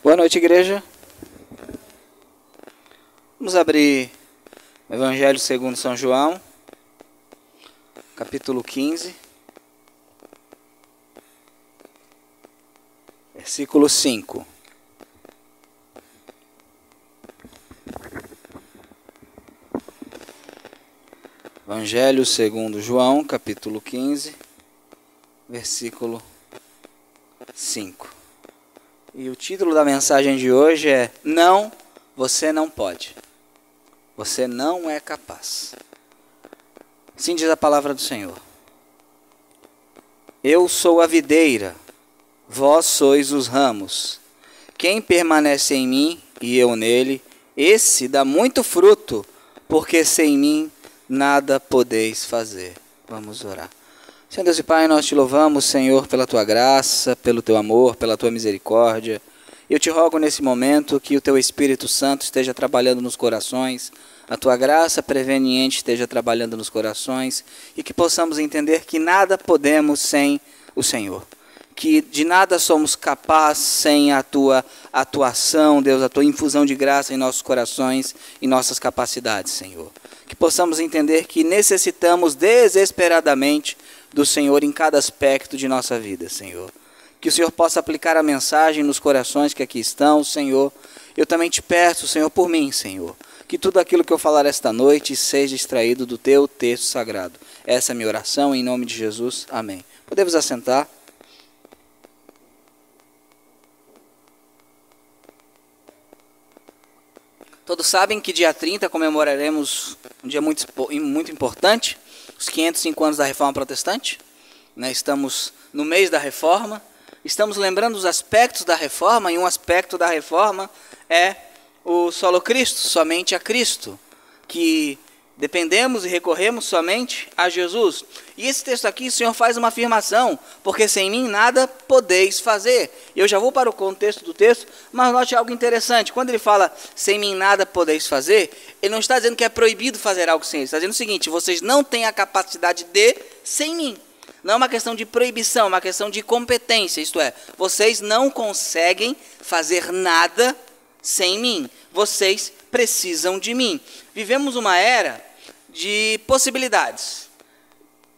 Boa noite, igreja. Vamos abrir o Evangelho segundo São João, capítulo 15, versículo 5. Evangelho segundo João, capítulo 15, versículo 5. E o título da mensagem de hoje é: Não, você não pode. Você não é capaz. Assim diz a palavra do Senhor. Eu sou a videira, vós sois os ramos. Quem permanece em mim e eu nele, esse dá muito fruto, porque sem mim nada podeis fazer. Vamos orar. Senhor Deus e Pai, nós te louvamos, Senhor, pela tua graça, pelo teu amor, pela tua misericórdia. Eu te rogo nesse momento que o teu Espírito Santo esteja trabalhando nos corações, a tua graça preveniente esteja trabalhando nos corações e que possamos entender que nada podemos sem o Senhor. Que de nada somos capazes sem a tua atuação, Deus, a tua infusão de graça em nossos corações e nossas capacidades, Senhor. Que possamos entender que necessitamos desesperadamente do Senhor em cada aspecto de nossa vida, Senhor. Que o Senhor possa aplicar a mensagem nos corações que aqui estão, Senhor. Eu também te peço, Senhor, por mim, Senhor, que tudo aquilo que eu falar esta noite seja extraído do teu texto sagrado. Essa é a minha oração, em nome de Jesus. Amém. Podemos assentar? Todos sabem que dia 30 comemoraremos um dia muito importante, os 505 anos da Reforma Protestante. Estamos no mês da Reforma, estamos lembrando os aspectos da Reforma, e um aspecto da Reforma é o solo Cristo, somente a Cristo, que dependemos e recorremos somente a Jesus. E esse texto aqui, o Senhor faz uma afirmação: porque sem mim nada podeis fazer. Eu já vou para o contexto do texto, mas note algo interessante. Quando ele fala sem mim nada podeis fazer, ele não está dizendo que é proibido fazer algo sem ele. Ele está dizendo o seguinte: vocês não têm a capacidade de sem mim. Não é uma questão de proibição, é uma questão de competência. Isto é, vocês não conseguem fazer nada sem mim. Vocês precisam de mim. Vivemos uma era de possibilidades.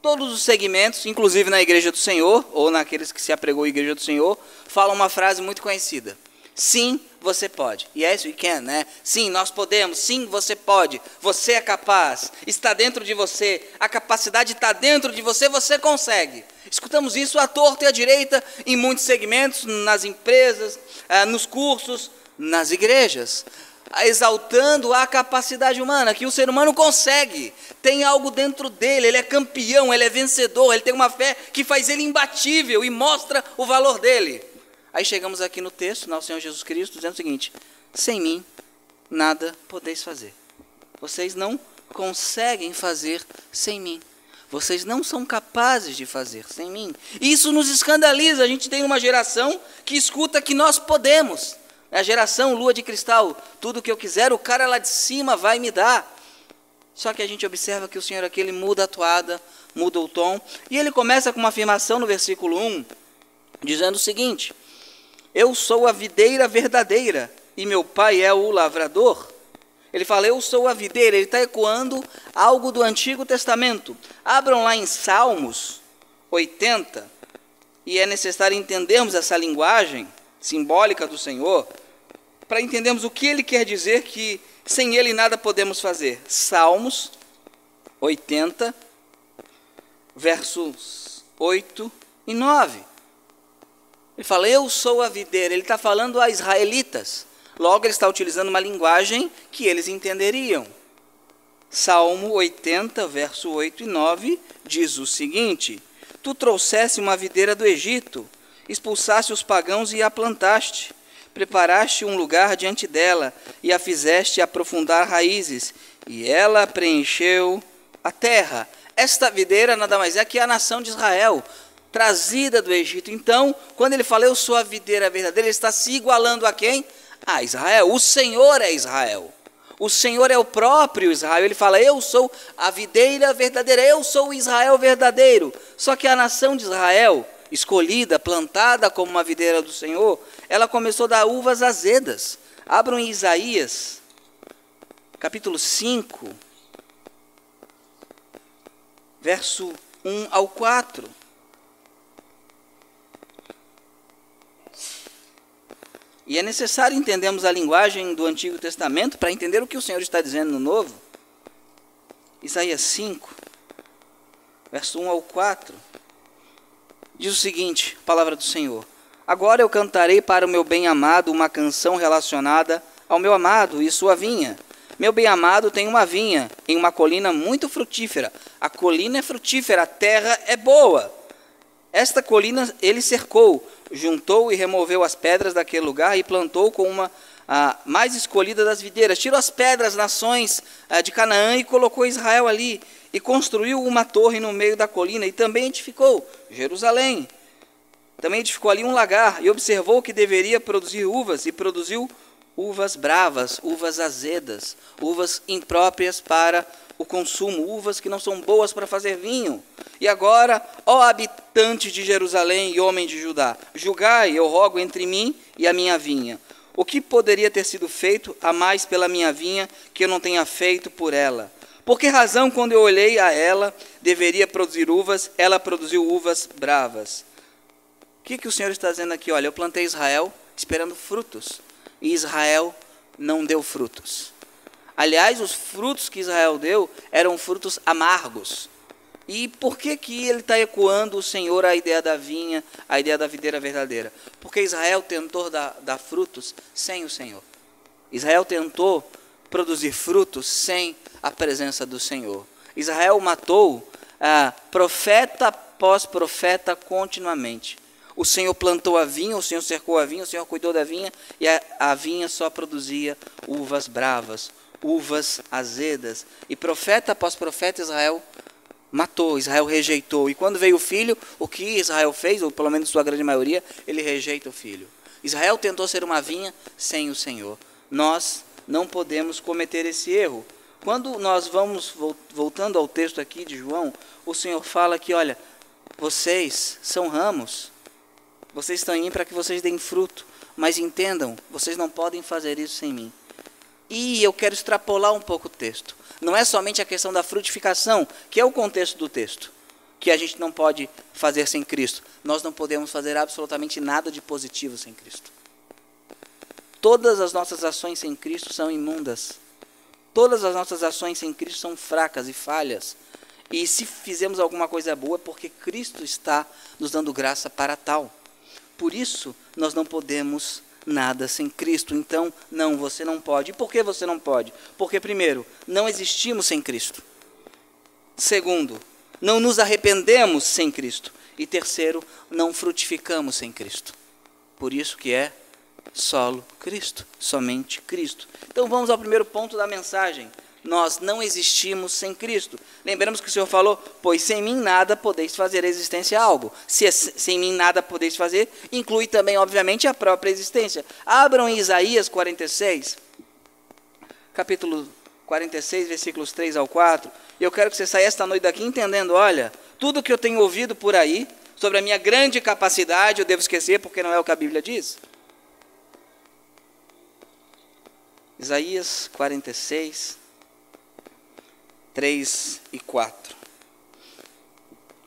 Todos os segmentos, inclusive na Igreja do Senhor, ou naqueles que se apregou à Igreja do Senhor, falam uma frase muito conhecida: sim, você pode. Yes, we can, né? Sim, nós podemos. Sim, você pode. Você é capaz. Está dentro de você. A capacidade está dentro de você. Você consegue. Escutamos isso à torta e à direita em muitos segmentos, nas empresas, nos cursos, nas igrejas, exaltando a capacidade humana, que o ser humano consegue, tem algo dentro dele, ele é campeão, ele é vencedor, ele tem uma fé que faz ele imbatível e mostra o valor dele. Aí chegamos aqui no texto, nosso Senhor Jesus Cristo, dizendo o seguinte: sem mim nada podeis fazer. Vocês não conseguem fazer sem mim. Vocês não são capazes de fazer sem mim. Isso nos escandaliza. A gente tem uma geração que escuta que nós podemos. É a geração lua de cristal. Tudo que eu quiser, o cara lá de cima vai me dar. Só que a gente observa que o Senhor aqui, ele muda a toada, muda o tom. E ele começa com uma afirmação no versículo 1, dizendo o seguinte: eu sou a videira verdadeira e meu pai é o lavrador. Ele fala, eu sou a videira. Ele está ecoando algo do Antigo Testamento. Abram lá em Salmos 80, e é necessário entendermos essa linguagem simbólica do Senhor, para entendermos o que ele quer dizer que sem ele nada podemos fazer. Salmos 80, versos 8 e 9. Ele fala, eu sou a videira. Ele está falando a israelitas. Logo, ele está utilizando uma linguagem que eles entenderiam. Salmo 80, verso 8 e 9, diz o seguinte: tu trouxeste uma videira do Egito, expulsaste os pagãos e a plantaste. Preparaste um lugar diante dela e a fizeste aprofundar raízes, e ela preencheu a terra. Esta videira nada mais é que a nação de Israel, trazida do Egito. Então, quando ele fala, eu sou a videira verdadeira, ele está se igualando a quem? A Israel. O Senhor é Israel. O Senhor é o próprio Israel. Ele fala, eu sou a videira verdadeira, eu sou o Israel verdadeiro. Só que a nação de Israel, escolhida, plantada como uma videira do Senhor, ela começou a dar uvas azedas. Abram em Isaías, capítulo 5, verso 1 ao 4. E é necessário entendermos a linguagem do Antigo Testamento para entender o que o Senhor está dizendo no Novo. Isaías 5, verso 1 ao 4, diz o seguinte, palavra do Senhor: agora eu cantarei para o meu bem-amado uma canção relacionada ao meu amado e sua vinha. Meu bem-amado tem uma vinha em uma colina muito frutífera. A colina é frutífera, a terra é boa. Esta colina ele cercou, juntou e removeu as pedras daquele lugar e plantou com uma a mais escolhida das videiras. Tirou as pedras, nações de Canaã, e colocou Israel ali. E construiu uma torre no meio da colina, e também edificou Jerusalém. Também edificou ali um lagar, e observou que deveria produzir uvas, e produziu uvas bravas, uvas azedas, uvas impróprias para o consumo, uvas que não são boas para fazer vinho. E agora, ó habitantes de Jerusalém e homem de Judá, julgai, eu rogo, entre mim e a minha vinha. O que poderia ter sido feito a mais pela minha vinha que eu não tenha feito por ela? Por que razão, quando eu olhei a ela, deveria produzir uvas, ela produziu uvas bravas? O que o Senhor está dizendo aqui? Olha, eu plantei Israel esperando frutos, e Israel não deu frutos. Aliás, os frutos que Israel deu eram frutos amargos. E por que ele está ecoando o Senhor a ideia da vinha, a ideia da videira verdadeira? Porque Israel tentou dar frutos sem o Senhor. Israel tentou produzir frutos sem a presença do Senhor. Israel matou profeta após profeta continuamente. O Senhor plantou a vinha, o Senhor cercou a vinha, o Senhor cuidou da vinha, e a vinha só produzia uvas bravas, uvas azedas. E profeta após profeta Israel matou, Israel rejeitou. E quando veio o filho, o que Israel fez, ou pelo menos sua grande maioria, ele rejeita o filho. Israel tentou ser uma vinha sem o Senhor. Nós não podemos cometer esse erro. Quando nós vamos, voltando ao texto aqui de João, o Senhor fala que, olha, vocês são ramos, vocês estão em mim para que vocês deem fruto, mas entendam, vocês não podem fazer isso sem mim. E eu quero extrapolar um pouco o texto. Não é somente a questão da frutificação, que é o contexto do texto, que a gente não pode fazer sem Cristo. Nós não podemos fazer absolutamente nada de positivo sem Cristo. Todas as nossas ações sem Cristo são imundas. Todas as nossas ações sem Cristo são fracas e falhas. E se fizemos alguma coisa boa, é porque Cristo está nos dando graça para tal. Por isso, nós não podemos nada sem Cristo. Então, não, você não pode. E por que você não pode? Porque, primeiro, não existimos sem Cristo. Segundo, não nos arrependemos sem Cristo. E terceiro, não frutificamos sem Cristo. Por isso que é solo Cristo, somente Cristo. Então, vamos ao primeiro ponto da mensagem. Nós não existimos sem Cristo. Lembramos que o Senhor falou, pois sem mim nada podeis fazer, a existência é algo. Se sem mim nada podeis fazer, inclui também, obviamente, a própria existência. Abram em Isaías 46, capítulo 46, versículos 3 ao 4. E eu quero que você saia esta noite daqui entendendo, olha, tudo que eu tenho ouvido por aí, sobre a minha grande capacidade, eu devo esquecer, porque não é o que a Bíblia diz. Isaías 46, 3 e 4.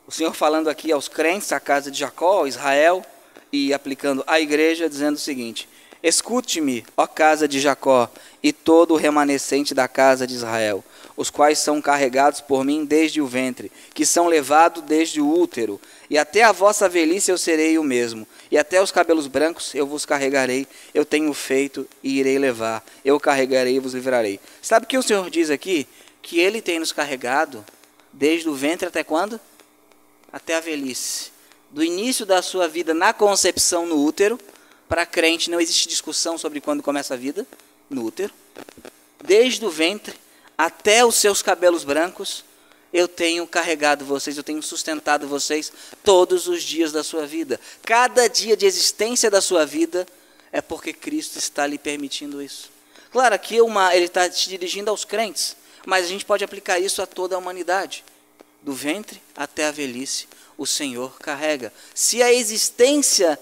O Senhor falando aqui aos crentes, à casa de Jacó, Israel, e aplicando à igreja, dizendo o seguinte: escute-me, ó casa de Jacó, e todo o remanescente da casa de Israel, os quais são carregados por mim desde o ventre, que são levados desde o útero, e até a vossa velhice eu serei o mesmo, e até os cabelos brancos eu vos carregarei, eu tenho feito e irei levar, eu carregarei e vos livrarei. Sabe o que o Senhor diz aqui? Que Ele tem nos carregado desde o ventre até quando? Até a velhice. Do início da sua vida na concepção no útero, para crente não existe discussão sobre quando começa a vida, no útero. Desde o ventre até os seus cabelos brancos, eu tenho carregado vocês, eu tenho sustentado vocês todos os dias da sua vida. Cada dia de existência da sua vida é porque Cristo está lhe permitindo isso. Claro, aqui Ele está se dirigindo aos crentes, mas a gente pode aplicar isso a toda a humanidade. Do ventre até a velhice, o Senhor carrega. Se a existência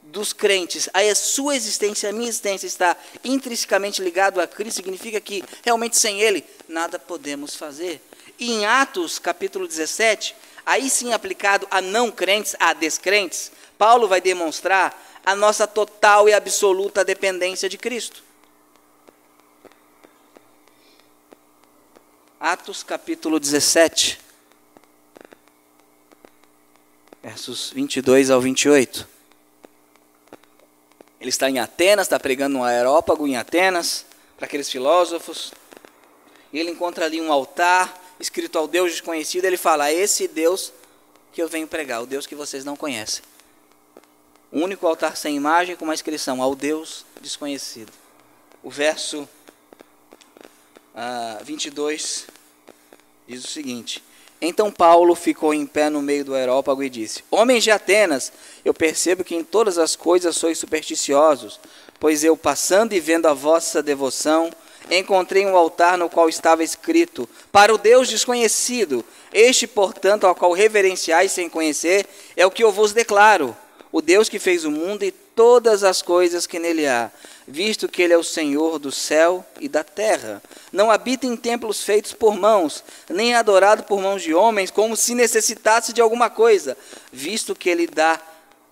dos crentes, a sua existência, a minha existência está intrinsecamente ligado a Cristo, significa que realmente sem Ele nada podemos fazer. E em Atos capítulo 17, aí sim aplicado a não crentes, a descrentes, Paulo vai demonstrar a nossa total e absoluta dependência de Cristo. Atos capítulo 17, versos 22 ao 28. Ele está em Atenas, está pregando no Areópago em Atenas, para aqueles filósofos. E ele encontra ali um altar, escrito ao Deus desconhecido. Ele fala, esse Deus que eu venho pregar, o Deus que vocês não conhecem. O único altar sem imagem, com uma inscrição, ao Deus desconhecido. O verso 22 diz o seguinte: então Paulo ficou em pé no meio do Areópago e disse, homens de Atenas, eu percebo que em todas as coisas sois supersticiosos, pois eu, passando e vendo a vossa devoção, encontrei um altar no qual estava escrito, para o Deus desconhecido. Este, portanto, ao qual reverenciais sem conhecer, é o que eu vos declaro, o Deus que fez o mundo e todas as coisas que nele há, visto que ele é o Senhor do céu e da terra. Não habita em templos feitos por mãos, nem adorado por mãos de homens, como se necessitasse de alguma coisa, visto que ele dá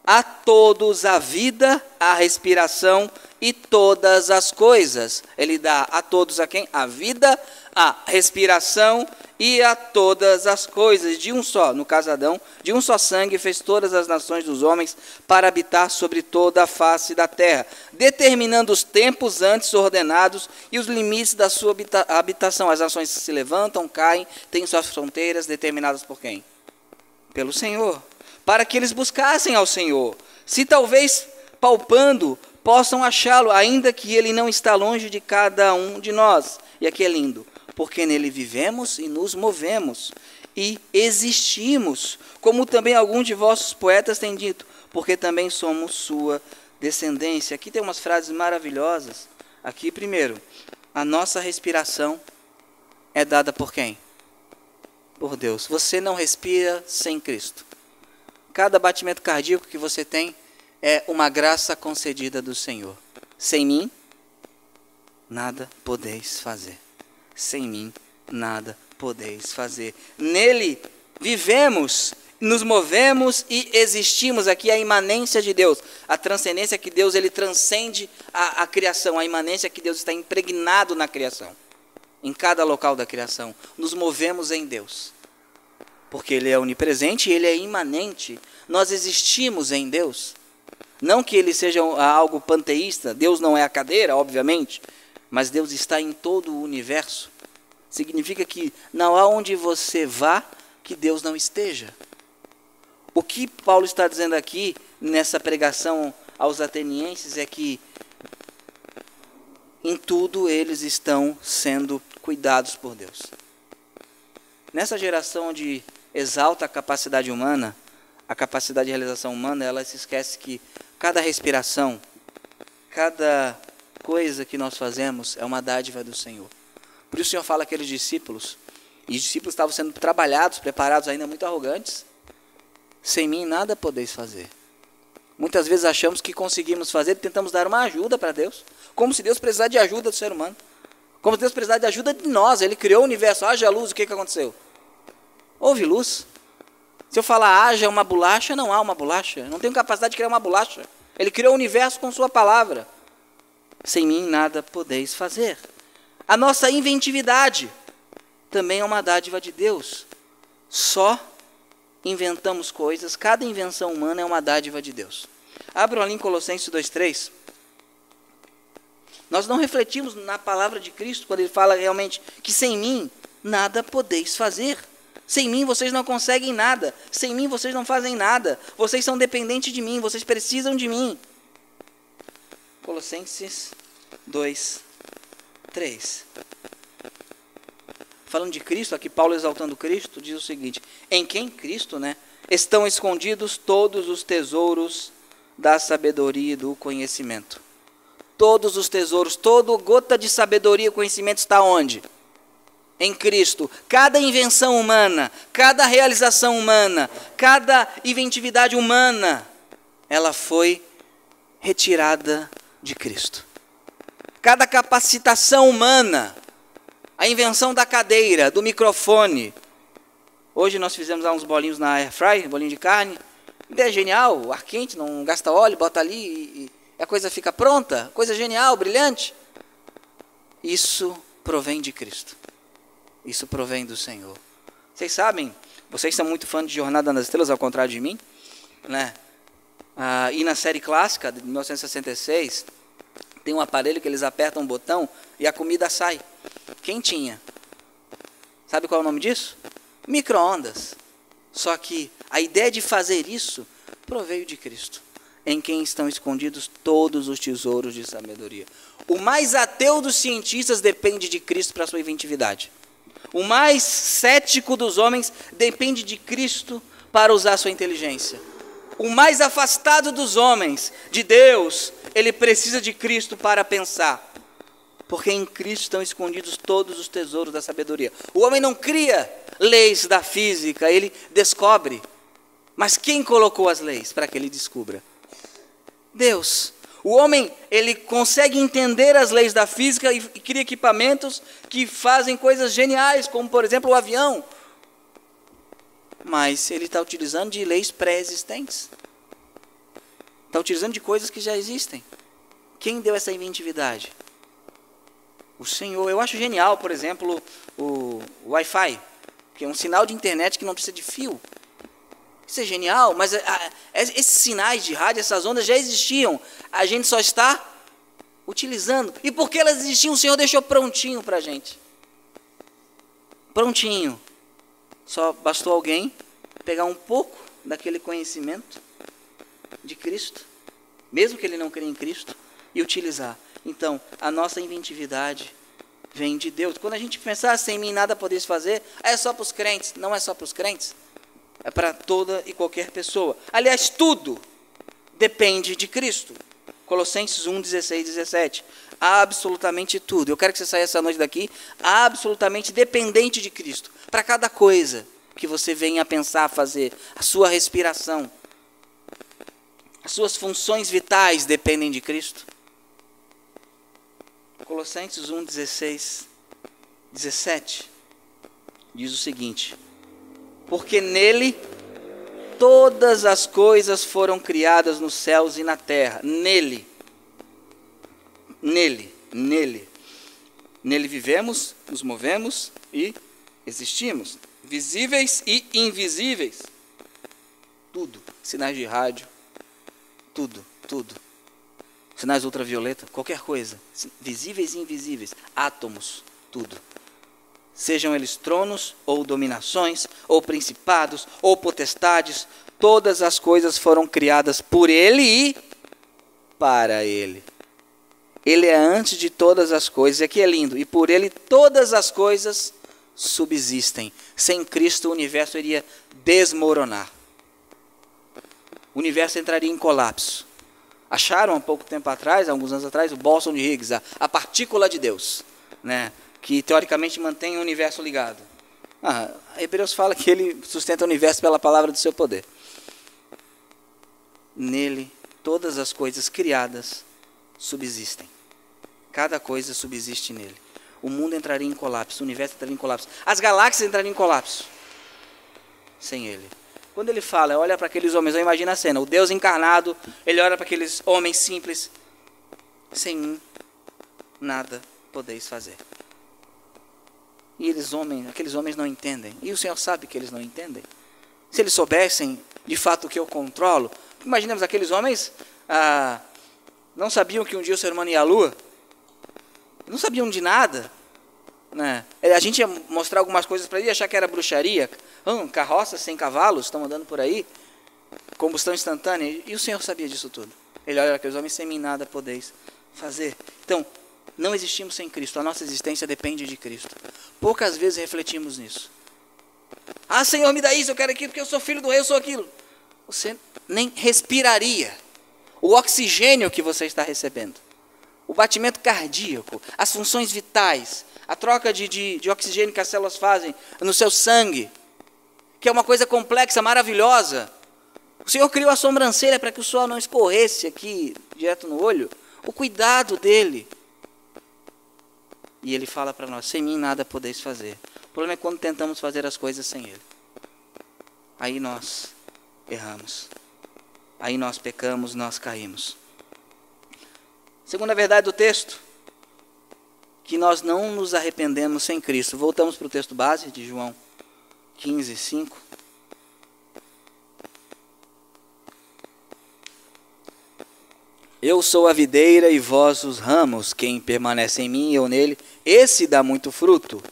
a todos a vida, a respiração e todas as coisas. Ele dá a todos a quem? A vida, a respiração e a todas as coisas. De um só, no caso Adão, de um só sangue fez todas as nações dos homens para habitar sobre toda a face da terra, determinando os tempos antes ordenados e os limites da sua habitação. As nações se levantam, caem, têm suas fronteiras determinadas por quem? Pelo Senhor. Para que eles buscassem ao Senhor, se talvez palpando possam achá-lo, ainda que ele não está longe de cada um de nós. E aqui é lindo, porque nele vivemos e nos movemos e existimos, como também alguns de vossos poetas têm dito, porque também somos sua descendência. Aqui tem umas frases maravilhosas. Aqui primeiro, a nossa respiração é dada por quem? Por Deus. Você não respira sem Cristo. Cada batimento cardíaco que você tem é uma graça concedida do Senhor. Sem mim, nada podeis fazer. Sem mim, nada podeis fazer. Nele vivemos, nos movemos e existimos. Aqui a imanência de Deus, a transcendência que Deus ele transcende a criação, a imanência que Deus está impregnado na criação, em cada local da criação. Nos movemos em Deus. Porque Ele é onipresente e Ele é imanente. Nós existimos em Deus. Não que Ele seja algo panteísta. Deus não é a cadeira, obviamente. Mas Deus está em todo o universo. Significa que não há onde você vá que Deus não esteja. O que Paulo está dizendo aqui, nessa pregação aos atenienses, é que em tudo eles estão sendo cuidados por Deus. Nessa geração onde exalta a capacidade humana, a capacidade de realização humana, ela se esquece que cada respiração, cada coisa que nós fazemos é uma dádiva do Senhor. Por isso o Senhor fala àqueles discípulos, e os discípulos estavam sendo trabalhados, preparados, ainda muito arrogantes. Sem mim nada podeis fazer. Muitas vezes achamos que conseguimos fazer e tentamos dar uma ajuda para Deus, como se Deus precisasse de ajuda do ser humano. Como se Deus precisasse de ajuda de nós. Ele criou o universo, haja luz, o que aconteceu? Houve luz. Se eu falar haja uma bolacha, não há uma bolacha. Eu não tenho capacidade de criar uma bolacha. Ele criou o universo com sua palavra. Sem mim nada podeis fazer. A nossa inventividade também é uma dádiva de Deus. Só inventamos coisas, cada invenção humana é uma dádiva de Deus. Abram ali em Colossenses 2:3. Nós não refletimos na palavra de Cristo quando Ele fala realmente que sem mim nada podeis fazer. Sem mim vocês não conseguem nada. Sem mim vocês não fazem nada. Vocês são dependentes de mim. Vocês precisam de mim. Colossenses 2:3. Falando de Cristo, aqui Paulo exaltando Cristo, diz o seguinte: em quem Cristo, estão escondidos todos os tesouros da sabedoria e do conhecimento. Todos os tesouros, toda gota de sabedoria e conhecimento está onde? Em Cristo. Cada invenção humana, cada realização humana, cada inventividade humana, ela foi retirada de Cristo. Cada capacitação humana, a invenção da cadeira, do microfone. Hoje nós fizemos lá uns bolinhos na air fry, bolinho de carne. Ideia genial, ar quente, não gasta óleo, bota ali e a coisa fica pronta. Coisa genial, brilhante. Isso provém de Cristo. Isso provém do Senhor. Vocês sabem, vocês são muito fãs de Jornada nas Estrelas, ao contrário de mim, né? E na série clássica, de 1966, tem um aparelho que eles apertam um botão e a comida sai quentinha. Sabe qual é o nome disso? Micro-ondas. Só que a ideia de fazer isso proveio de Cristo, em quem estão escondidos todos os tesouros de sabedoria. O mais ateu dos cientistas depende de Cristo para a sua inventividade. O mais cético dos homens depende de Cristo para usar sua inteligência. O mais afastado dos homens de Deus, ele precisa de Cristo para pensar. Porque em Cristo estão escondidos todos os tesouros da sabedoria. O homem não cria leis da física, ele descobre. Mas quem colocou as leis para que ele descubra? Deus. O homem, ele consegue entender as leis da física e cria equipamentos que fazem coisas geniais, como por exemplo o avião. Mas ele está utilizando de leis pré-existentes. Está utilizando de coisas que já existem. Quem deu essa inventividade? O Senhor. Eu acho genial, por exemplo, o Wi-Fi, que é um sinal de internet que não precisa de fio. Isso é genial, mas esses sinais de rádio, essas ondas já existiam. A gente só está utilizando. E porque elas existiam, o Senhor deixou prontinho para a gente. Prontinho. Só bastou alguém pegar um pouco daquele conhecimento de Cristo, mesmo que ele não creia em Cristo, e utilizar. Então, a nossa inventividade vem de Deus. Quando a gente pensar, sem mim nada podeis fazer, é só para os crentes. Não é só para os crentes. É para toda e qualquer pessoa. Aliás, tudo depende de Cristo. Colossenses 1, 16, 17. Absolutamente tudo. Eu quero que você saia essa noite daqui absolutamente dependente de Cristo. Para cada coisa que você venha a pensar, a fazer. A sua respiração. As suas funções vitais dependem de Cristo. Colossenses 1, 16, 17. Diz o seguinte: porque nele todas as coisas foram criadas nos céus e na terra. Nele. Nele. Nele. Nele vivemos, nos movemos e existimos. Visíveis e invisíveis. Tudo. Sinais de rádio. Tudo. Tudo. Sinais ultravioleta. Qualquer coisa. Visíveis e invisíveis. Átomos. Tudo. Sejam eles tronos, ou dominações, ou principados, ou potestades, todas as coisas foram criadas por Ele e para Ele. Ele é antes de todas as coisas, e aqui é lindo, e por Ele todas as coisas subsistem. Sem Cristo o universo iria desmoronar. O universo entraria em colapso. Acharam há pouco tempo atrás, há alguns anos atrás, o bóson de Higgs, a partícula de Deus, né? Que teoricamente mantém o universo ligado. Hebreus fala que ele sustenta o universo pela palavra do seu poder. Nele, todas as coisas criadas subsistem. Cada coisa subsiste nele. O mundo entraria em colapso, o universo entraria em colapso. As galáxias entrariam em colapso sem ele. Quando ele fala, olha para aqueles homens, eu imagino a cena, o Deus encarnado, ele olha para aqueles homens simples. Sem mim, nada podeis fazer. E aqueles homens não entendem. E o Senhor sabe que eles não entendem. Se eles soubessem, de fato, o que eu controlo. Imaginemos, aqueles homens não sabiam que um dia o ser humano ia à Lua. Não sabiam de nada. Né? A gente ia mostrar algumas coisas para ele e achar que era bruxaria. Carroças sem cavalos estão andando por aí. Combustão instantânea. E o Senhor sabia disso tudo. Ele olha para aqueles homens, sem mim nada podeis fazer. Então, não existimos sem Cristo, a nossa existência depende de Cristo. Poucas vezes refletimos nisso. Senhor, me dá isso, eu quero aquilo, porque eu sou filho do rei, eu sou aquilo. Você nem respiraria o oxigênio que você está recebendo. O batimento cardíaco, as funções vitais, a troca de oxigênio que as células fazem no seu sangue, que é uma coisa complexa, maravilhosa. O Senhor criou a sobrancelha para que o suor não escorresse aqui direto no olho, o cuidado dele. E ele fala para nós, sem mim nada podeis fazer. O problema é quando tentamos fazer as coisas sem ele. Aí nós erramos. Aí nós pecamos, nós caímos. Segunda verdade do texto, que nós não nos arrependemos sem Cristo. Voltamos para o texto base de João 15, 5. Eu sou a videira e vós os ramos, quem permanece em mim e eu nele, esse dá muito fruto,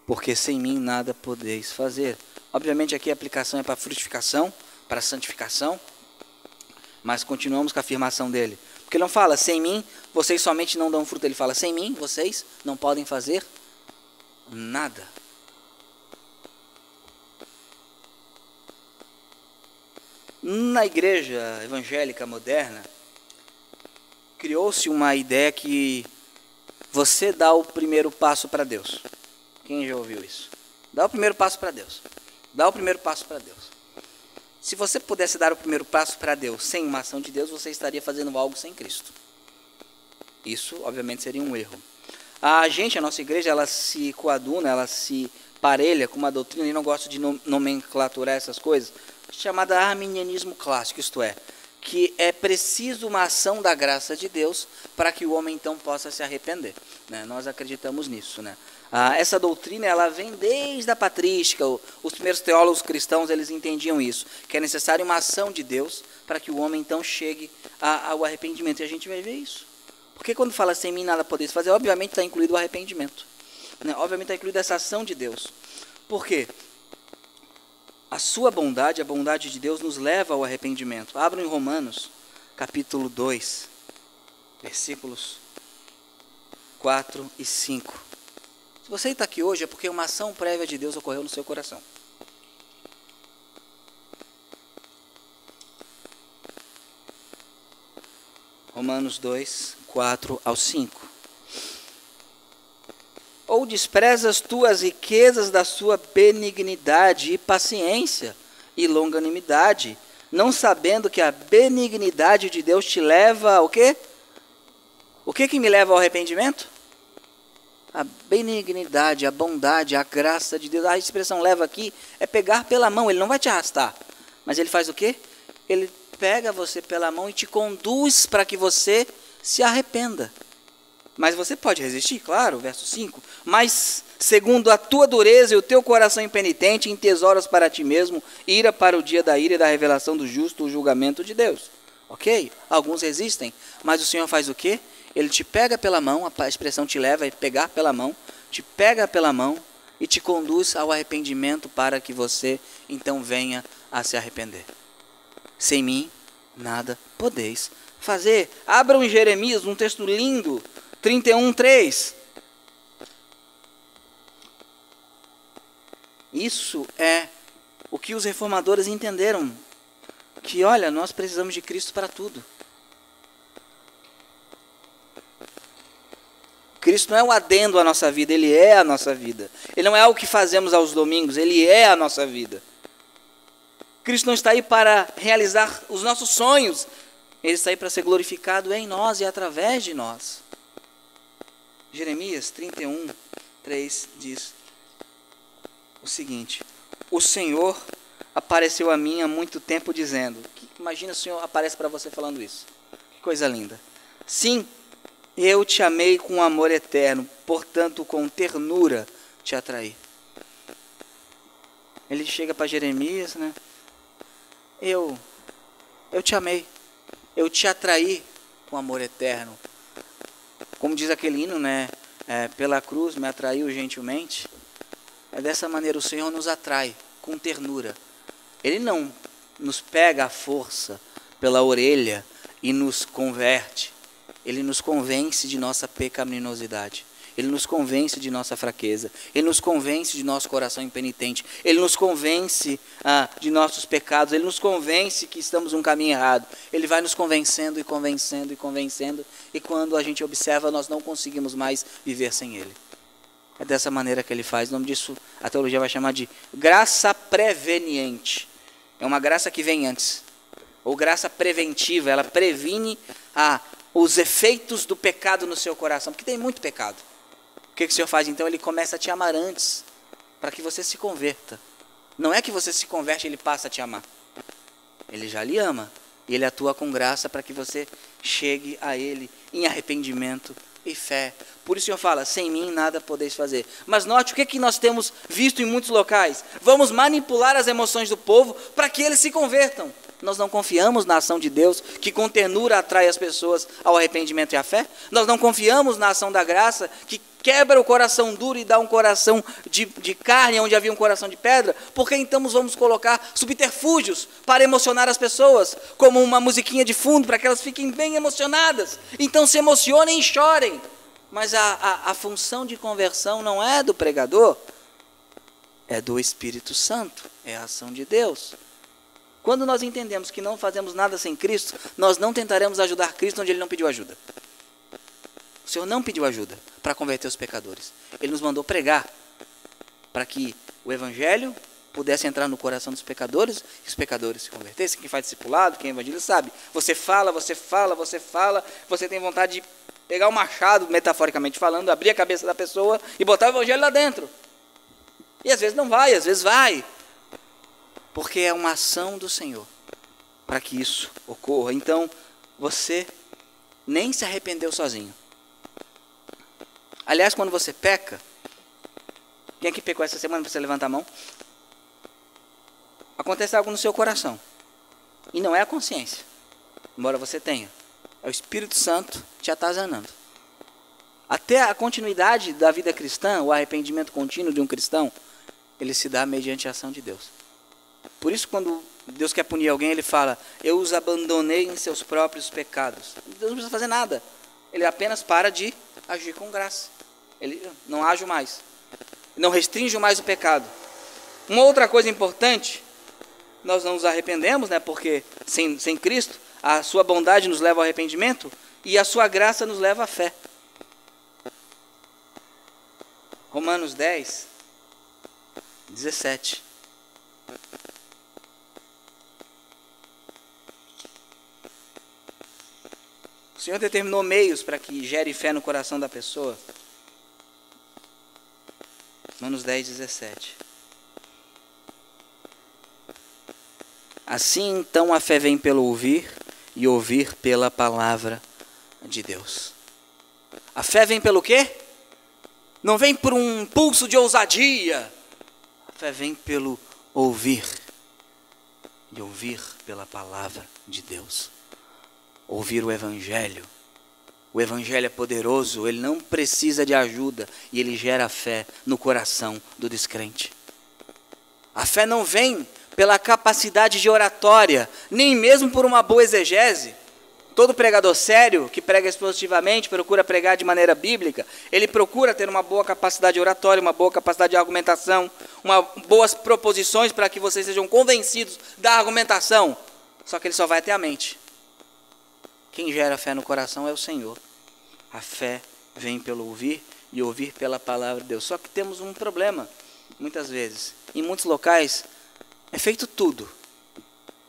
porque sem mim nada podeis fazer. Obviamente aqui a aplicação é para frutificação, para santificação, mas continuamos com a afirmação dele. Porque ele não fala, sem mim vocês somente não dão fruto, ele fala, sem mim vocês não podem fazer nada. Na igreja evangélica moderna, criou-se uma ideia que você dá o primeiro passo para Deus. Quem já ouviu isso? Dá o primeiro passo para Deus. Dá o primeiro passo para Deus. Se você pudesse dar o primeiro passo para Deus sem uma ação de Deus, você estaria fazendo algo sem Cristo. Isso, obviamente, seria um erro. A nossa igreja, ela se coaduna, ela se parelha com uma doutrina, e não gosto de nomenclaturar essas coisas, chamada arminianismo clássico, isto é, que é preciso uma ação da graça de Deus para que o homem então possa se arrepender, né? Nós acreditamos nisso, né? Essa doutrina, ela vem desde a patrística. Os primeiros teólogos cristãos, eles entendiam isso, que é necessário uma ação de Deus para que o homem então chegue ao arrependimento, e a gente vai ver isso. Porque quando fala sem mim nada podeis fazer, obviamente está incluído o arrependimento, né? Obviamente está incluída essa ação de Deus. Por quê? A sua bondade, a bondade de Deus nos leva ao arrependimento. Abram em Romanos, capítulo 2, versículos 4 e 5. Se você está aqui hoje é porque uma ação prévia de Deus ocorreu no seu coração. Romanos 2, 4 ao 5. Ou desprezas tu as riquezas da sua benignidade e paciência e longanimidade, não sabendo que a benignidade de Deus te leva ao quê? O que me leva ao arrependimento? A benignidade, a bondade, a graça de Deus. A expressão leva aqui é pegar pela mão, ele não vai te arrastar. Mas ele faz o quê? Ele pega você pela mão e te conduz para que você se arrependa. Mas você pode resistir, claro, verso 5. Mas, segundo a tua dureza e o teu coração impenitente, entesouras para ti mesmo ira para o dia da ira e da revelação do justo, o julgamento de Deus. Ok? Alguns resistem, mas o Senhor faz o quê? Ele te pega pela mão, a expressão te leva a pegar pela mão, te pega pela mão e te conduz ao arrependimento para que você então venha a se arrepender. Sem mim, nada podeis fazer. Abram em Jeremias, um texto lindo, 31:3. Isso é o que os reformadores entenderam, que olha, nós precisamos de Cristo para tudo. Cristo não é um adendo à nossa vida, Ele é a nossa vida. Ele não é algo que fazemos aos domingos, Ele é a nossa vida. Cristo não está aí para realizar os nossos sonhos, Ele está aí para ser glorificado em nós e através de nós. Jeremias 31:3 diz o seguinte: o Senhor apareceu a mim há muito tempo dizendo. Imagina o Senhor aparece para você falando isso. Que coisa linda. Sim, eu te amei com amor eterno, portanto com ternura te atraí. Ele chega para Jeremias, né? Eu te amei, eu te atraí com amor eterno. Como diz aquele hino, né? Pela cruz me atraiu gentilmente. É dessa maneira o Senhor nos atrai, com ternura. Ele não nos pega à força pela orelha e nos converte. Ele nos convence de nossa pecaminosidade. Ele nos convence de nossa fraqueza. Ele nos convence de nosso coração impenitente. Ele nos convence de nossos pecados. Ele nos convence que estamos num caminho errado. Ele vai nos convencendo e convencendo e convencendo. E quando a gente observa, nós não conseguimos mais viver sem Ele. É dessa maneira que Ele faz. O nome disso a teologia vai chamar de graça preveniente. É uma graça que vem antes. ou graça preventiva, ela previne os efeitos do pecado no seu coração, porque tem muito pecado. O que o Senhor faz então? Ele começa a te amar antes, para que você se converta. Não é que você se converte e ele passa a te amar. Ele já lhe ama, e ele atua com graça para que você chegue a ele em arrependimento e fé. Por isso o Senhor fala, sem mim nada podeis fazer. Mas note o que nós temos visto em muitos locais. Vamos manipular as emoções do povo para que eles se convertam. Nós não confiamos na ação de Deus, que com ternura atrai as pessoas ao arrependimento e à fé. Nós não confiamos na ação da graça, que quebra o coração duro e dá um coração de carne, onde havia um coração de pedra. Porque então vamos colocar subterfúgios para emocionar as pessoas, como uma musiquinha de fundo, para que elas fiquem bem emocionadas. Então se emocionem e chorem. Mas a função de conversão não é do pregador, é do Espírito Santo, é a ação de Deus. Quando nós entendemos que não fazemos nada sem Cristo, nós não tentaremos ajudar Cristo onde Ele não pediu ajuda. O Senhor não pediu ajuda para converter os pecadores. Ele nos mandou pregar para que o Evangelho pudesse entrar no coração dos pecadores e os pecadores se convertessem. Quem faz discipulado, quem evangelista sabe. Você fala, você tem vontade de pegar o machado, metaforicamente falando, abrir a cabeça da pessoa e botar o Evangelho lá dentro. E às vezes não vai, às vezes vai. Porque é uma ação do Senhor para que isso ocorra. Então, você nem se arrependeu sozinho. Aliás, quando você peca, quem é que pecou essa semana para você levantar a mão? Acontece algo no seu coração. E não é a consciência, embora você tenha. É o Espírito Santo te atazanando. Até a continuidade da vida cristã, o arrependimento contínuo de um cristão, ele se dá mediante a ação de Deus. Por isso, quando Deus quer punir alguém, ele fala, eu os abandonei em seus próprios pecados. Deus não precisa fazer nada. Ele apenas para de agir com graça. Ele não age mais. Não restringe mais o pecado. Uma outra coisa importante, nós não nos arrependemos, né? Porque sem Cristo, a sua bondade nos leva ao arrependimento e a sua graça nos leva à fé. Romanos 10, 17. O Senhor determinou meios para que gere fé no coração da pessoa. Romanos 10, 17. Assim então a fé vem pelo ouvir e ouvir pela palavra de Deus. A fé vem pelo quê? Não vem por um impulso de ousadia. A fé vem pelo ouvir e ouvir pela palavra de Deus. Ouvir o Evangelho. O Evangelho é poderoso, ele não precisa de ajuda e ele gera fé no coração do descrente. A fé não vem pela capacidade de oratória, nem mesmo por uma boa exegese. Todo pregador sério que prega expositivamente, procura pregar de maneira bíblica, ele procura ter uma boa capacidade oratória, uma boa capacidade de argumentação, boas proposições para que vocês sejam convencidos da argumentação. Só que ele só vai até a mente. Quem gera fé no coração é o Senhor. A fé vem pelo ouvir e ouvir pela palavra de Deus. Só que temos um problema, muitas vezes. Em muitos locais é feito tudo,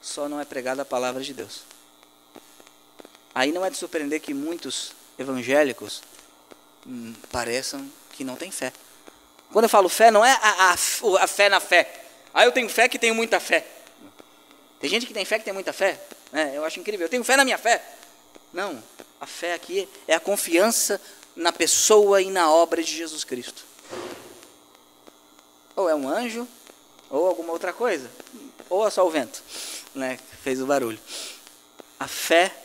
só não é pregada a palavra de Deus. Aí não é de surpreender que muitos evangélicos pareçam que não têm fé. Quando eu falo fé, não é a fé na fé. Eu tenho fé que tenho muita fé. Tem gente que tem fé que tem muita fé. Eu acho incrível. Eu tenho fé na minha fé. Não, a fé aqui é a confiança na pessoa e na obra de Jesus Cristo. Ou é um anjo, ou alguma outra coisa. Ou é só o vento, que fez o barulho. A fé,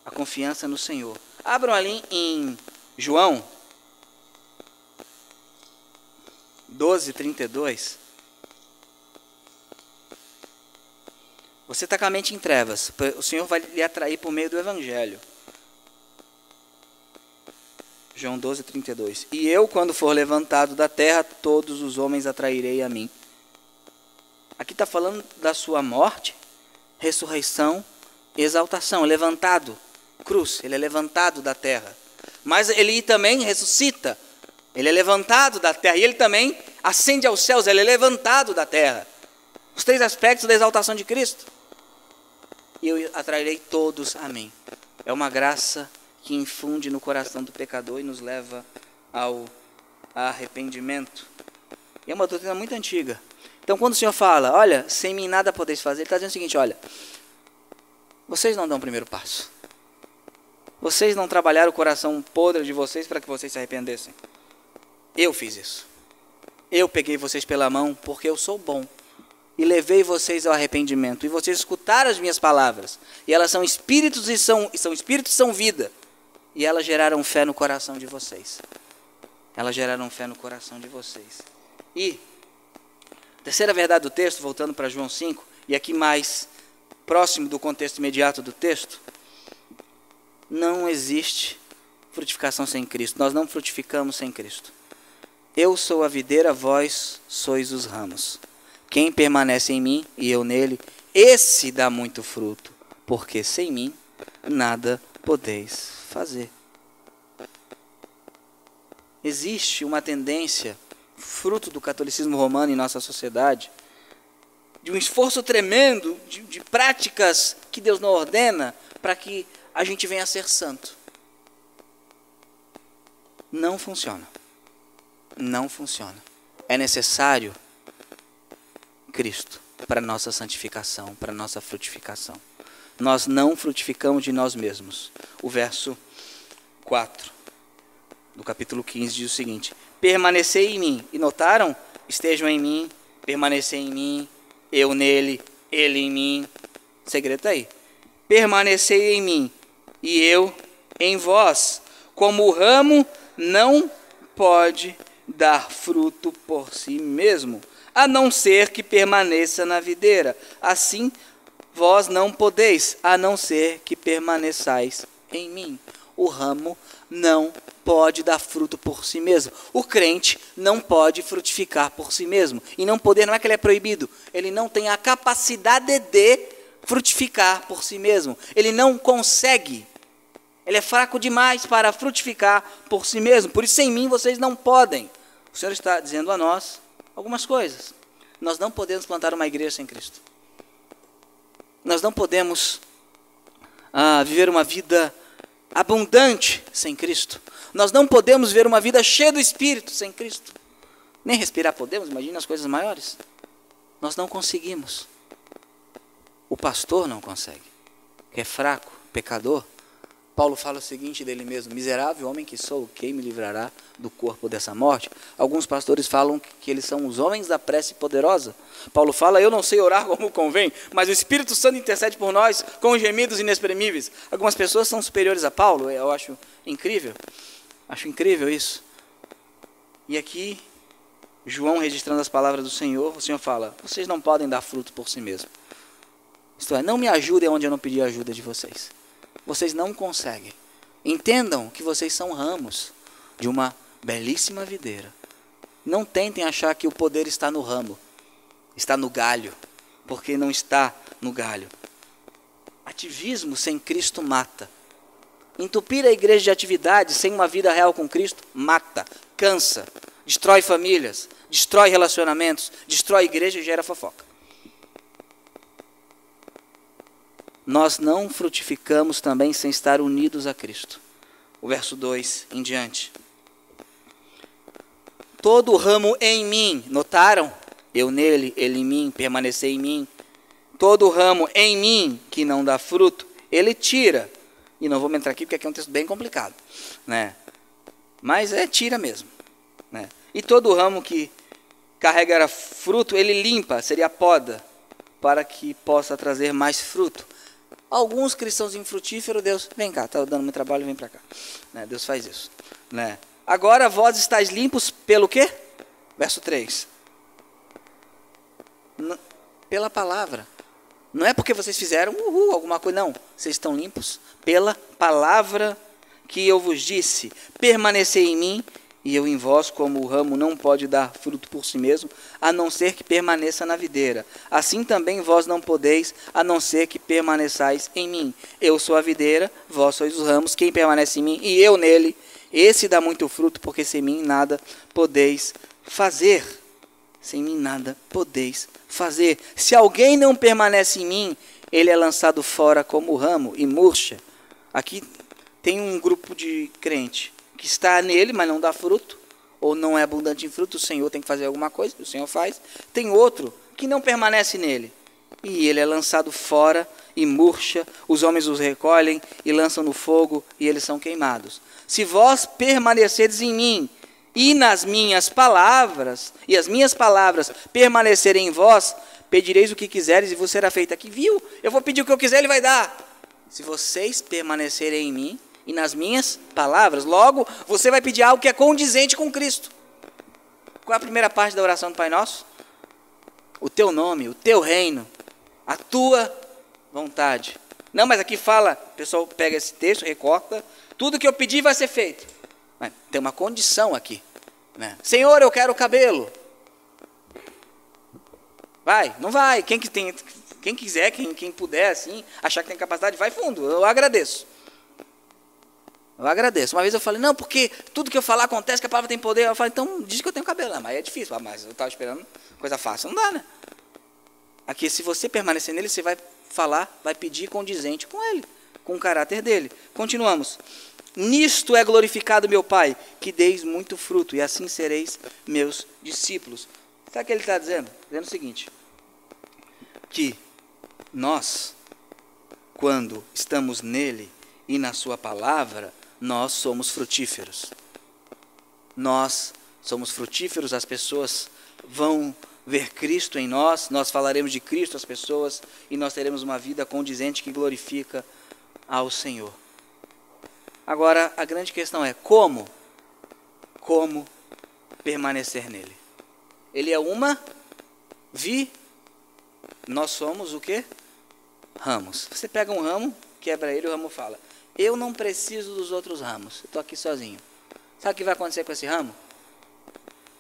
a confiança no Senhor. Abram ali em João 12, 32. Você está com a mente em trevas. O Senhor vai lhe atrair por meio do Evangelho. João 12, 32. E eu, quando for levantado da terra, todos os homens atrairei a mim. Aqui está falando da sua morte, ressurreição, exaltação. Levantado, cruz, ele é levantado da terra. Mas ele também ressuscita. Ele é levantado da terra. E ele também ascende aos céus. Ele é levantado da terra. Os três aspectos da exaltação de Cristo. e eu atrairei todos a mim. É uma graça que infunde no coração do pecador e nos leva ao arrependimento. E é uma doutrina muito antiga. Então, quando o Senhor fala, olha, sem mim nada podeis fazer, Ele está dizendo o seguinte, olha, vocês não dão o primeiro passo. Vocês não trabalharam o coração podre de vocês para que vocês se arrependessem. Eu fiz isso. Eu peguei vocês pela mão porque eu sou bom. E levei vocês ao arrependimento. E vocês escutaram as minhas palavras. E elas são espíritos e são espíritos e são vida. E elas geraram fé no coração de vocês. Elas geraram fé no coração de vocês. E a terceira verdade do texto, voltando para João 5, e aqui mais próximo do contexto imediato do texto, não existe frutificação sem Cristo. Nós não frutificamos sem Cristo. Eu sou a videira, vós sois os ramos. Quem permanece em mim e eu nele, esse dá muito fruto, porque sem mim nada podeis fazer. Existe uma tendência, fruto do catolicismo romano em nossa sociedade, de um esforço tremendo, de práticas que Deus não ordena, para que a gente venha a ser santo. Não funciona. Não funciona. É necessário Cristo para nossa santificação, para nossa frutificação. Nós não frutificamos de nós mesmos. O verso 4 do capítulo 15 diz o seguinte: permanecei em mim. E notaram? Estejam em mim, permanecei em mim, eu nele, ele em mim. O segredo está aí. Permanecei em mim e eu em vós. Como o ramo não pode dar fruto por si mesmo, a não ser que permaneça na videira. Assim, vós não podeis, a não ser que permaneçais em mim. O ramo não pode dar fruto por si mesmo. O crente não pode frutificar por si mesmo. E não poder não é que ele é proibido. Ele não tem a capacidade de frutificar por si mesmo. Ele não consegue. Ele é fraco demais para frutificar por si mesmo. Por isso, sem mim, vocês não podem. O Senhor está dizendo a nós algumas coisas. Nós não podemos plantar uma igreja sem Cristo. Nós não podemos viver uma vida abundante sem Cristo. Nós não podemos viver uma vida cheia do Espírito sem Cristo. Nem respirar podemos, imagina as coisas maiores. Nós não conseguimos. O pastor não consegue, que é fraco, pecador. Paulo fala o seguinte dele mesmo: miserável homem que sou, quem me livrará do corpo dessa morte? Alguns pastores falam que eles são os homens da prece poderosa. Paulo fala: eu não sei orar como convém, mas o Espírito Santo intercede por nós com gemidos inexprimíveis. Algumas pessoas são superiores a Paulo, eu acho incrível. Acho incrível isso. E aqui, João registrando as palavras do Senhor, o Senhor fala: vocês não podem dar fruto por si mesmos. Isto é, não me ajudem onde eu não pedi ajuda de vocês. Vocês não conseguem. Entendam que vocês são ramos de uma belíssima videira. Não tentem achar que o poder está no ramo, está no galho, porque não está no galho. Ativismo sem Cristo mata. Entupir a igreja de atividades sem uma vida real com Cristo mata, cansa, destrói famílias, destrói relacionamentos, destrói igreja e gera fofoca. Nós não frutificamos também sem estar unidos a Cristo. O verso 2 em diante. Todo ramo em mim, notaram? Eu nele, ele em mim, permanecer em mim. Todo ramo em mim que não dá fruto, ele tira. E não vou entrar aqui porque aqui é um texto bem complicado, né? Mas tira mesmo, né? E todo ramo que carrega fruto, ele limpa, seria poda, para que possa trazer mais fruto. Alguns cristãos infrutíferos, Deus, vem cá, está dando muito trabalho, vem para cá. Né? Deus faz isso. Né? Agora vós estáis limpos pelo quê? Verso 3. Pela palavra. Não é porque vocês fizeram alguma coisa, não. Vocês estão limpos pela palavra que eu vos disse. Permanecei em mim e eu em vós, como o ramo não pode dar fruto por si mesmo, a não ser que permaneça na videira. Assim também vós não podeis, a não ser que permaneçais em mim. Eu sou a videira, vós sois os ramos, quem permanece em mim e eu nele, esse dá muito fruto, porque sem mim nada podeis fazer. Sem mim nada podeis fazer. Se alguém não permanece em mim, ele é lançado fora como ramo e murcha. Aqui tem um grupo de crente que está nele, mas não dá fruto, ou não é abundante em fruto, o Senhor tem que fazer alguma coisa, o Senhor faz. Tem outro que não permanece nele, e ele é lançado fora e murcha, os homens os recolhem e lançam no fogo, e eles são queimados. Se vós permanecerdes em mim, e nas minhas palavras, e as minhas palavras permanecerem em vós, pedireis o que quiseres e vos será feito. Aqui, viu? Eu vou pedir o que eu quiser, ele vai dar. Se vocês permanecerem em mim e nas minhas palavras, logo você vai pedir algo que é condizente com Cristo. Qual é a primeira parte da oração do Pai Nosso? O teu nome, o teu reino, a tua vontade. Não, mas aqui fala, o pessoal pega esse texto, recorta, tudo que eu pedir vai ser feito. Mas tem uma condição aqui, né? Senhor, eu quero cabelo. Vai, não vai. Quem quiser, quem puder, assim, achar que tem capacidade, vai fundo. Eu agradeço. Uma vez eu falei, não, porque tudo que eu falar acontece, que a palavra tem poder. Eu falei, então diz que eu tenho cabelo. Mas é difícil. Mas eu estava esperando coisa fácil. Não dá, né? Aqui, se você permanecer nele, você vai falar, vai pedir condizente com ele, com o caráter dele. Continuamos. Nisto é glorificado meu Pai, que deis muito fruto, e assim sereis meus discípulos. Sabe o que ele está dizendo? Dizendo o seguinte, que nós, quando estamos nele e na sua palavra, nós somos frutíferos. Nós somos frutíferos, as pessoas vão ver Cristo em nós, nós falaremos de Cristo às pessoas, e nós teremos uma vida condizente que glorifica ao Senhor. Agora, a grande questão é como? Como permanecer nele? Ele é uma nós somos o quê? Ramos. Você pega um ramo, quebra ele, o ramo fala, eu não preciso dos outros ramos, eu estou aqui sozinho. Sabe o que vai acontecer com esse ramo?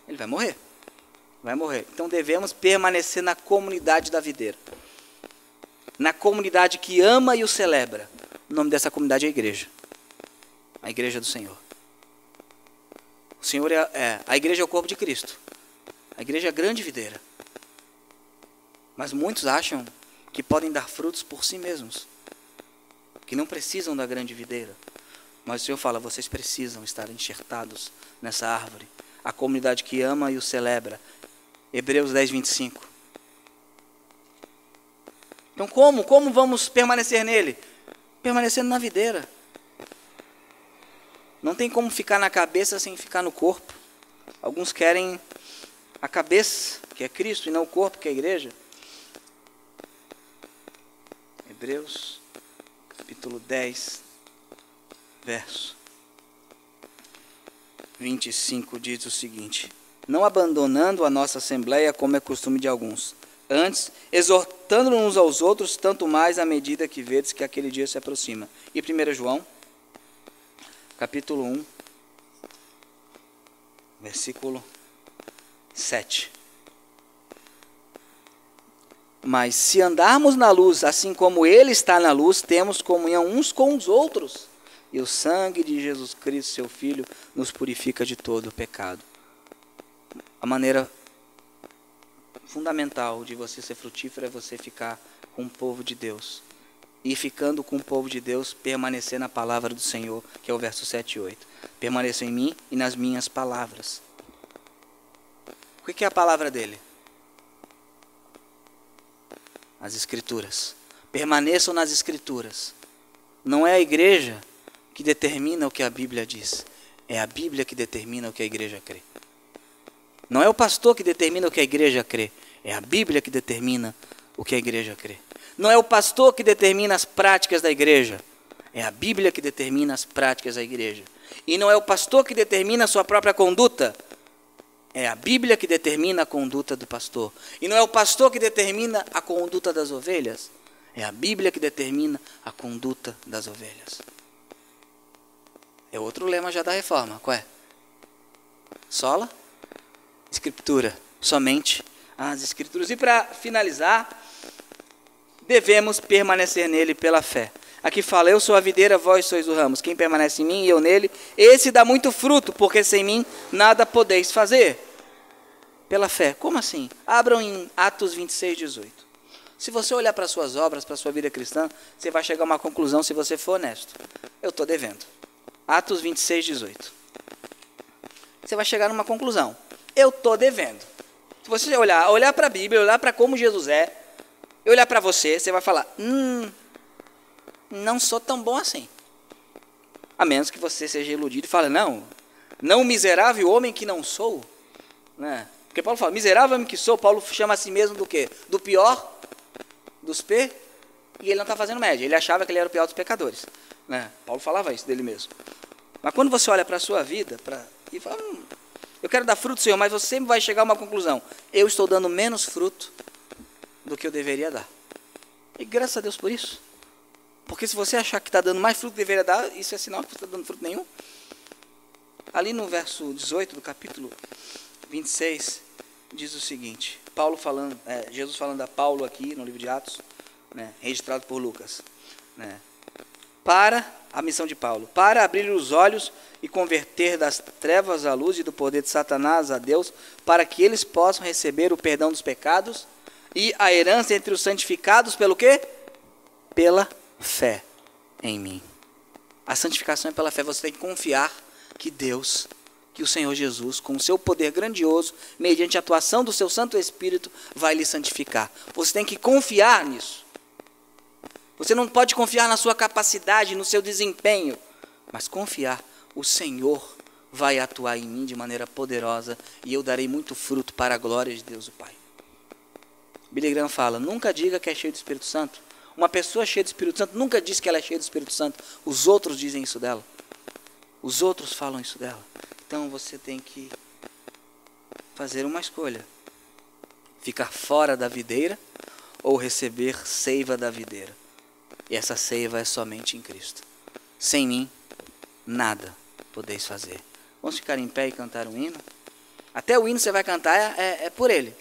Ele vai morrer. Vai morrer. Então devemos permanecer na comunidade da videira. Na comunidade que ama e o celebra. O nome dessa comunidade é a igreja. A igreja do Senhor. O Senhor a igreja é o corpo de Cristo. A igreja é a grande videira. Mas muitos acham que podem dar frutos por si mesmos. Que não precisam da grande videira. Mas o Senhor fala, vocês precisam estar enxertados nessa árvore. A comunidade que ama e o celebra. Hebreus 10, 25. Então como vamos permanecer nele? Permanecendo na videira. Não tem como ficar na cabeça sem ficar no corpo. Alguns querem a cabeça, que é Cristo, e não o corpo, que é a igreja. Hebreus, capítulo 10, verso 25, diz o seguinte: não abandonando a nossa assembleia, como é costume de alguns, antes, exortando uns aos outros, tanto mais à medida que vedes que aquele dia se aproxima. E 1 João, capítulo 1, versículo 7. Mas se andarmos na luz, assim como ele está na luz, temos comunhão uns com os outros. E o sangue de Jesus Cristo, seu Filho, nos purifica de todo o pecado. A maneira fundamental de você ser frutífero é você ficar com o povo de Deus. E ficando com o povo de Deus, permanecer na palavra do Senhor, que é o verso 7 e 8. Permaneçam em mim e nas minhas palavras. O que é a palavra dele? As Escrituras. Permaneçam nas Escrituras. Não é a igreja que determina o que a Bíblia diz. É a Bíblia que determina o que a igreja crê. Não é o pastor que determina o que a igreja crê. É a Bíblia que determina o que a igreja crê. Não é o pastor que determina as práticas da igreja. É a Bíblia que determina as práticas da igreja. E não é o pastor que determina a sua própria conduta. É a Bíblia que determina a conduta do pastor. E não é o pastor que determina a conduta das ovelhas. É a Bíblia que determina a conduta das ovelhas. É outro lema já da reforma. Qual é? Sola Escritura. Somente as Escrituras. E para finalizar, devemos permanecer nele pela fé. Aqui fala, eu sou a videira, vós sois os ramos. Quem permanece em mim e eu nele, esse dá muito fruto, porque sem mim nada podeis fazer. Pela fé. Como assim? Abram em Atos 26, 18. Se você olhar para suas obras, para a sua vida cristã, você vai chegar a uma conclusão se você for honesto. Eu estou devendo. Atos 26, 18. Você vai chegar numa conclusão. Eu estou devendo. Se você olhar para a Bíblia, olhar para como Jesus é, e olhar para você, você vai falar, não sou tão bom assim. A menos que você seja iludido e fale, não miserável homem que não sou. Né? Porque Paulo fala, miserável homem que sou, Paulo chama a si mesmo do quê? Do pior dos e ele não está fazendo média. Ele achava que ele era o pior dos pecadores. Né? Paulo falava isso dele mesmo. Mas quando você olha para a sua vida e fala, eu quero dar fruto, Senhor, mas você sempre vai chegar a uma conclusão. Eu estou dando menos fruto do que eu deveria dar. E graças a Deus por isso. Porque se você achar que está dando mais fruto do que deveria dar, isso é sinal que você está dando fruto nenhum. Ali no verso 18 do capítulo 26, diz o seguinte, Jesus falando a Paulo aqui no livro de Atos, né, registrado por Lucas, né, para a missão de Paulo, para abrir os olhos e converter das trevas à luz e do poder de Satanás a Deus, para que eles possam receber o perdão dos pecados e a herança entre os santificados pelo quê? Pela fé em mim. A santificação é pela fé. Você tem que confiar que Deus, que o Senhor Jesus, com o seu poder grandioso, mediante a atuação do seu Santo Espírito, vai lhe santificar. Você tem que confiar nisso. Você não pode confiar na sua capacidade, no seu desempenho, mas confiar, o Senhor vai atuar em mim de maneira poderosa e eu darei muito fruto para a glória de Deus o Pai. Billy Graham fala, nunca diga que é cheio do Espírito Santo. Uma pessoa cheia do Espírito Santo nunca diz que ela é cheia do Espírito Santo. Os outros dizem isso dela. Os outros falam isso dela. Então você tem que fazer uma escolha. Ficar fora da videira ou receber seiva da videira. E essa seiva é somente em Cristo. Sem mim, nada podeis fazer. Vamos ficar em pé e cantar um hino? Até o hino você vai cantar é por Ele.